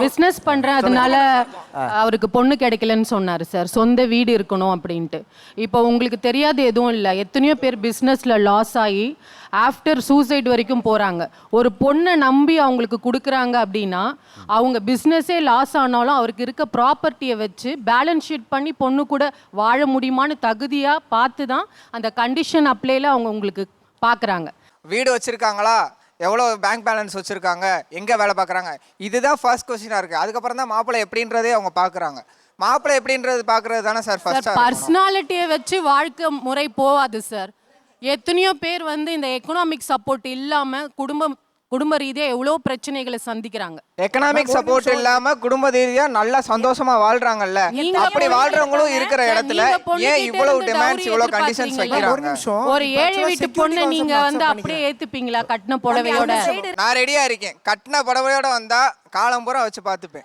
Business பண்றேன் அதனால அவருக்கு பொண்ணு கிடைக்கலன்னு சொன்னாரு சார். சொந்த வீடு இருக்கணும் அப்படின்ட்டு. இப்போ உங்களுக்கு தெரியாது எதுவும் இல்லை, எத்தனையோ பேர் பிஸ்னஸ்ல லாஸ் ஆகி ஆஃப்டர் சூசைட் வரைக்கும் போறாங்க. ஒரு பொண்ணை நம்பி அவங்களுக்கு கொடுக்குறாங்க அப்படின்னா அவங்க பிஸ்னஸே லாஸ் ஆனாலும் அவருக்கு இருக்க ப்ராப்பர்ட்டியை வச்சு பேலன்ஸ் ஷீட் பண்ணி பொண்ணு கூட வாழ முடியுமான்னு தகுதியாக பார்த்து தான் அந்த கண்டிஷன் அப்ளைல அவங்க உங்களுக்கு பார்க்குறாங்க. வீடு வச்சிருக்காங்களா, எவ்வளோ பேங்க் பேலன்ஸ் வச்சுருக்காங்க, எங்கே வேலை பார்க்குறாங்க, இதுதான் ஃபர்ஸ்ட் கொஸ்டினாக இருக்குது. அதுக்கப்புறம் தான் மாப்பிள்ளை எப்படின்றதே அவங்க பார்க்குறாங்க. மாப்பிள்ளை எப்படின்றது பார்க்குறது தானே சார் ஃபர்ஸ்ட். பர்சனாலிட்டியை வச்சு வாழ்க்கை முறை போகாது சார். எத்தனையோ பேர் இந்த எக்கனாமிக் சப்போர்ட் இல்லாமல் குடும்ப ரீதியாக எவ்வளோ பிரச்சனைகளை சந்திக்கிறாங்க. எக்கனாமிக் சப்போர்ட் இல்லாம குடும்ப ரீதியா நல்லா சந்தோஷமா வாழ்றாங்கல்ல, அப்படி வாழ்றவங்களும் இருக்கிற இடத்துல ஏன் இவ்வளவு டிமாண்ட்ஸ், இவ்வளவு கண்டிஷன்ஸ் வைக்கிறாங்க? ஒரு ஏழை வீட்டு பொண்ணு நீங்க அப்படியே ஏத்துப்பீங்களா? கட்டின புடவையோட நான் ரெடியா இருக்கேன். கட்டின புடவையோட வந்தா காலம் பூரா வச்சு பார்த்துப்பேன்.